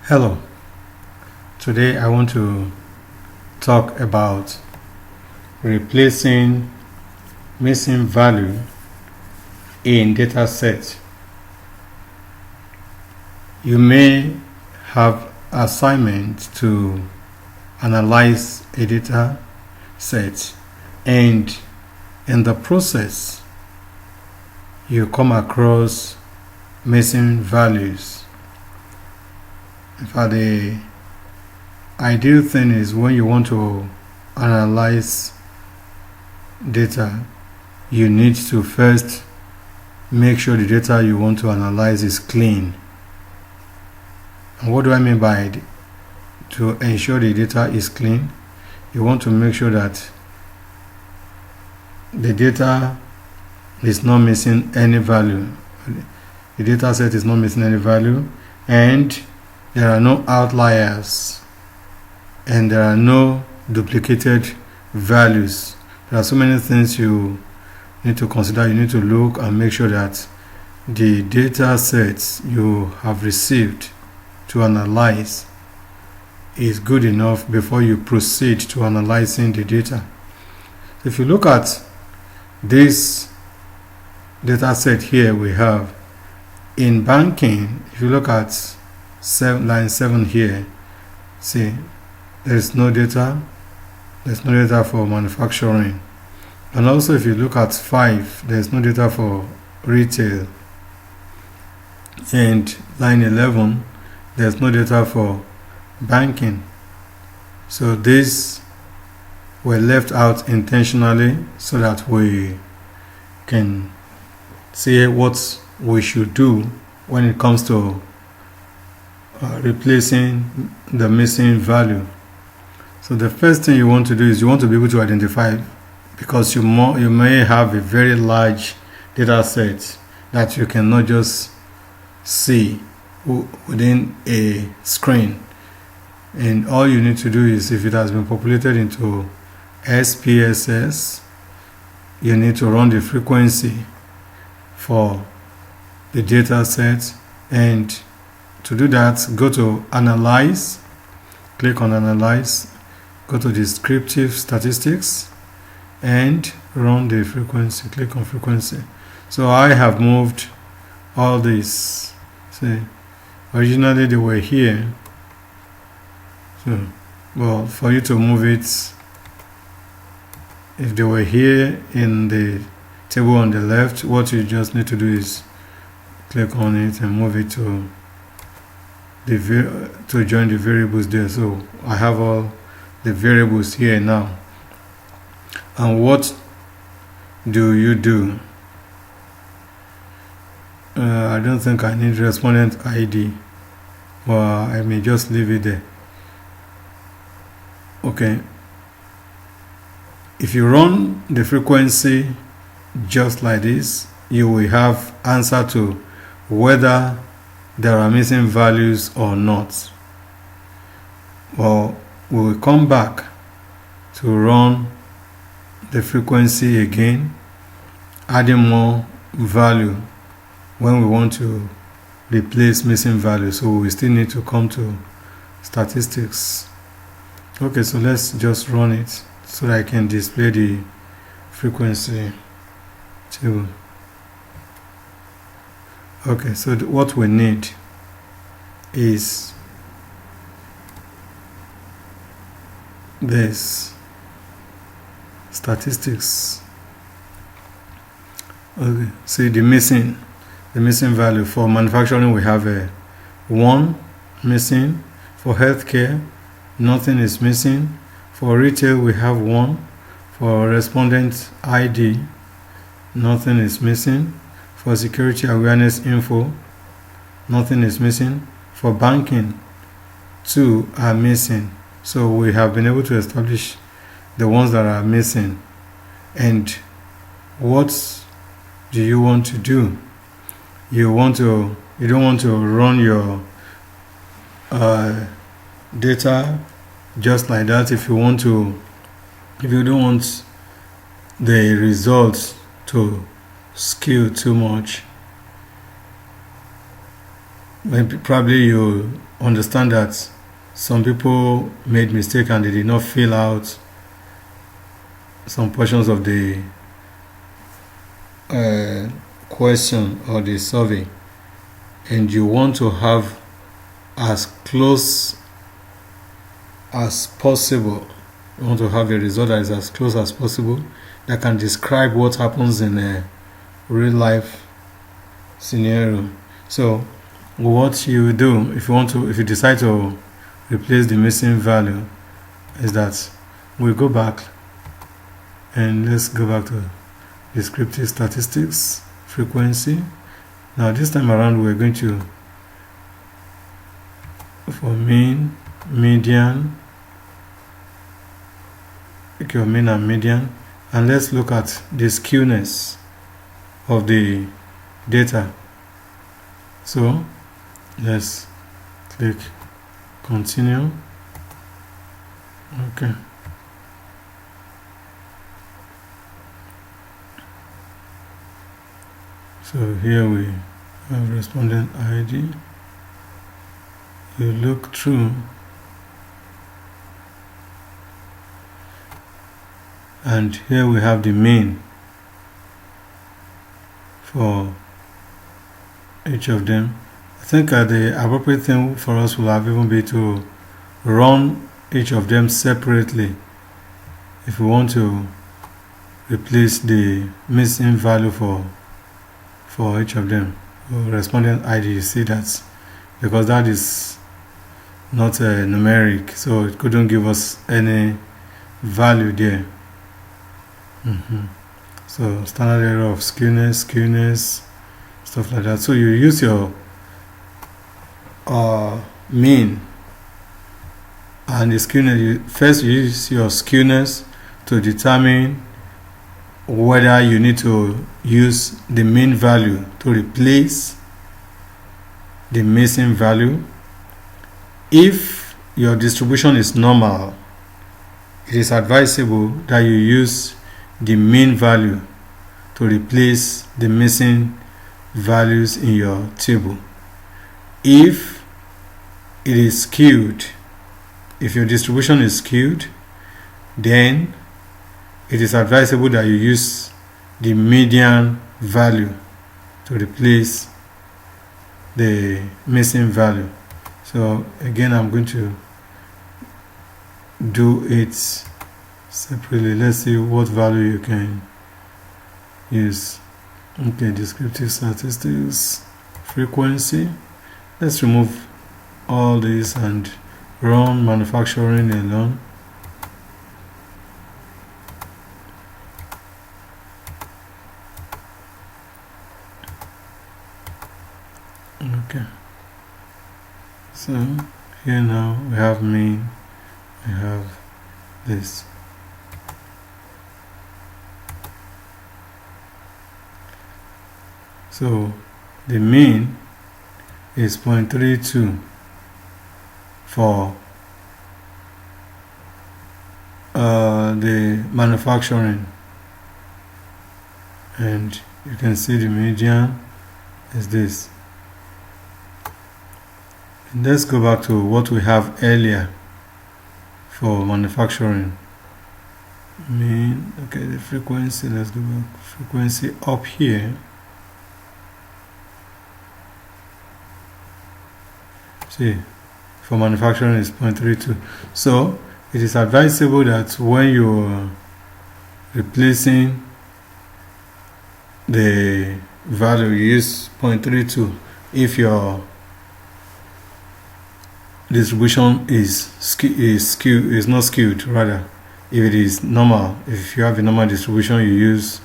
Hello, today I want to talk about replacing missing value in data set. You may have assignment to analyze a data set, and in the process you come across missing values. In fact, the ideal thing is when you want to analyze data, you need to first make sure the data you want to analyze is clean. And what do I mean by it? To ensure the data is clean, you want to make sure that the data is not missing any value. The data set is not missing any value, and there are no outliers, and there are no duplicated values. There are so many things you need to consider. You need to look and make sure that the data sets you have received to analyze is good enough before you proceed to analyzing the data. If you look at this data set here, we have in banking, if you look at line 7 here, see there's no data for manufacturing. And also if you look at 5, there's no data for retail, and line 11, there's no data for banking. So these were left out intentionally so that we can see what we should do when it comes to replacing the missing value. So the first thing you want to do is you want to be able to identify, because you may have a very large data set that you cannot just see within a screen, and all you need to do is, if it has been populated into SPSS, you need to run the frequency for the data set. And to do that, go to Analyze, click on Analyze, go to Descriptive Statistics, and run the frequency. Click on Frequency. So I have moved all these. See, originally they were here. So, well, for you to move it, if they were here in the table on the left, what you just need to do is click on it and move it to join the variables there. So I have all the variables here now. And what do you do? I don't think I need respondent ID, but I may just leave it there. Okay. If you run the frequency just like this, you will have answer to whether there are missing values or not. Well, we will come back to run the frequency again, adding more value when we want to replace missing values. So we still need to come to statistics. Okay, so let's just run it so that I can display the frequency table. Okay, so what we need is this statistics. Okay, see the missing value. For manufacturing we have a 1 missing. For healthcare, nothing is missing. For retail we have 1. For respondent ID, nothing is missing. For security awareness info, nothing is missing. For banking, 2 are missing. So we have been able to establish the ones that are missing. And what do you want to do? You don't want to run your data just like that. If you don't want the results to skew too much, maybe probably you understand that some people made mistake and they did not fill out some portions of the question or the survey, and you want to have as close as possible, you want to have a result that is as close as possible that can describe what happens in a real life scenario. So what you do if you decide to replace the missing value is that we go back and let's go back to descriptive statistics, frequency. Now this time around we're going to, for mean, median, pick your mean and median, and let's look at the skewness of the data. So let's click continue. Okay. So here we have respondent ID. You look through and here we have the mean for each of them. I think the appropriate thing for us will have even be to run each of them separately if we want to replace the missing value for each of them. Respondent ID, you see that because that is not a numeric, so it couldn't give us any value there. So standard error of skewness, stuff like that. So you use your mean and the skewness. First you use your skewness to determine whether you need to use the mean value to replace the missing value. If your distribution is normal, it is advisable that you use the mean value to replace the missing values in your table. If it is skewed, if your distribution is skewed, then it is advisable that you use the median value to replace the missing value. So again, I'm going to do it separately. Let's see what value you can use. Okay, descriptive statistics, frequency. Let's remove all this and run manufacturing alone. Okay, so here now we have mean, we have this. So the mean is 0.32 for the manufacturing, and you can see the median is this. And let's go back to what we have earlier for manufacturing. Mean, okay, the frequency, let's go back. Frequency up here. See, for manufacturing is 0.32. So it is advisable that when you're replacing the value, you use 0.32 if your distribution is not skewed. Rather, if it is normal, if you have a normal distribution, you use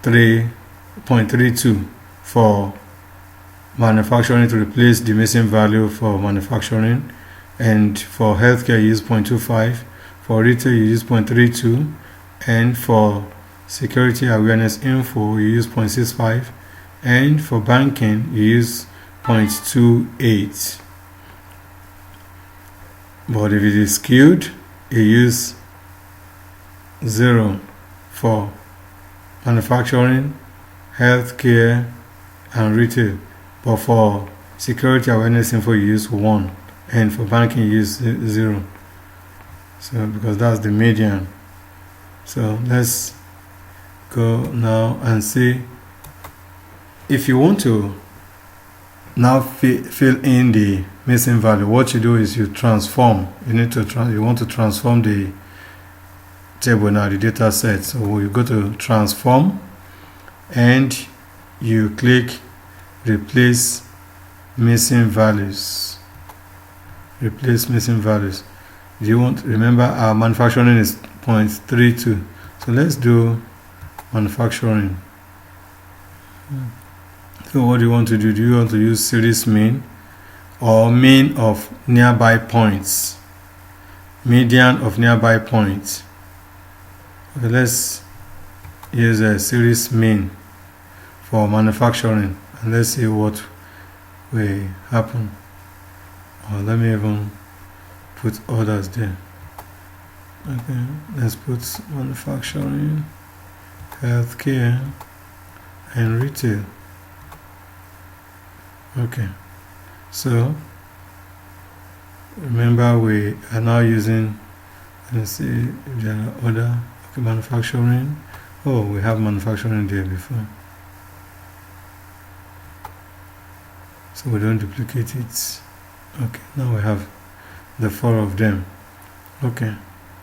3.32 for manufacturing to replace the missing value for manufacturing, and for healthcare you use 0.25, for retail you use 0.32, and for security awareness info you use 0.65, and for banking you use 0.28. But if it is skewed, you use 0 for manufacturing, healthcare, and retail. But for security awareness info you use 1, and for banking you use 0. So because that's the median. So let's go now and see if you want to now fill in the missing value. What you do is you transform. You want to transform the table now, the data set. So you go to transform and you click replace missing values. Replace missing values. Do you want, remember our manufacturing is 0.32, so let's do manufacturing. So what do you want to do? Do you want to use series mean or mean of nearby points? Median of nearby points. Okay, let's use a series mean for manufacturing and let's see what will happen. Or let me even put others there. Okay, let's put manufacturing, healthcare, and retail. Okay, so remember we are now using, let's see if there are other, okay, manufacturing. Oh, we have manufacturing there before, so we don't duplicate it. Okay, now we have the 4 of them. Okay,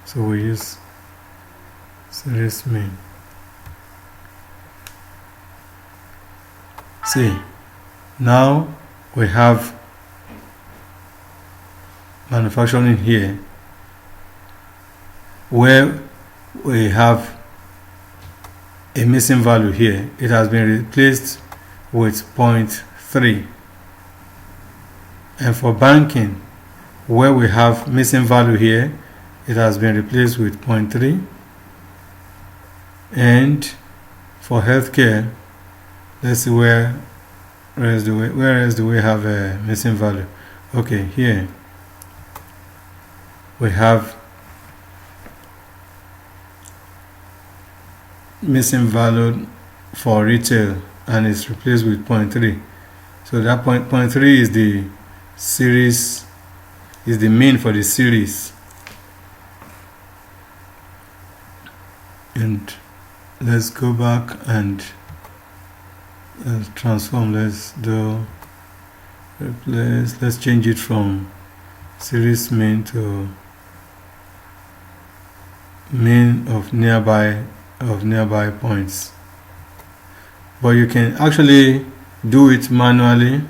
so we use series mean. See, now we have manufacturing here where we have a missing value here. It has been replaced with 0.3. And for banking, where we have missing value here, it has been replaced with 0.3. And for healthcare, let's see where else do we have a missing value. Okay, here we have missing value for retail and it's replaced with 0.3. So that 0.3 is the series, is the mean for the series. And let's go back and transform. Let's do replace. Let's change it from series mean to mean of nearby points. But you can actually do it manually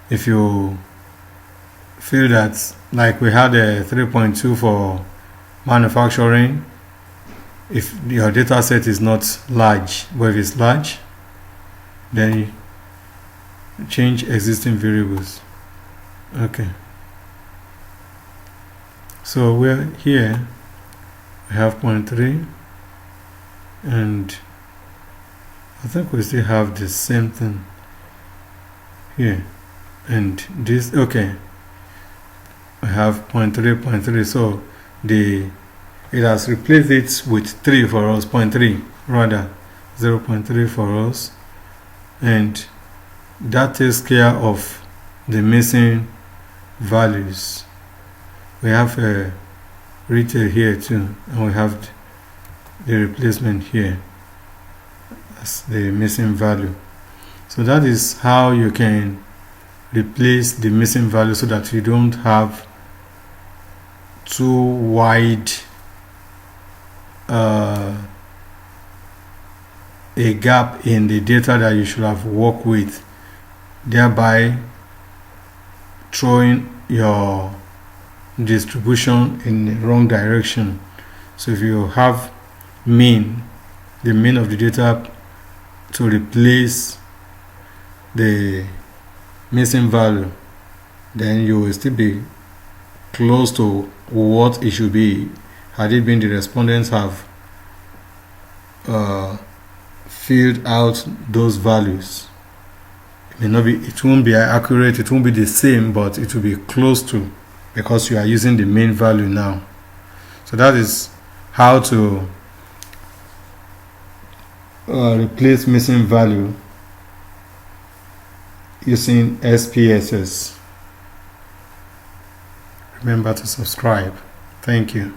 if you feel that, like we had a 3.2 for manufacturing. If your data set is not large, but if it's large, then you change existing variables. Okay, so we're here, we have 0.3, and I think we still have the same thing here, and this. Okay, we have 0.3, so it has replaced it with 3 for us, 0.3 rather, 0.3 for us, and that takes care of the missing values. We have a retail here too, and we have the replacement here as the missing value. So that is how you can replace the missing value so that you don't have too wide a gap in the data that you should have worked with, thereby throwing your distribution in the wrong direction. So if you have the mean of the data to replace the missing value, then you will still be close to what it should be had it been the respondents have filled out those values. It won't be accurate, it won't be the same, but it will be close to, because you are using the main value now. So that is how to replace missing value using SPSS. Remember to subscribe. Thank you.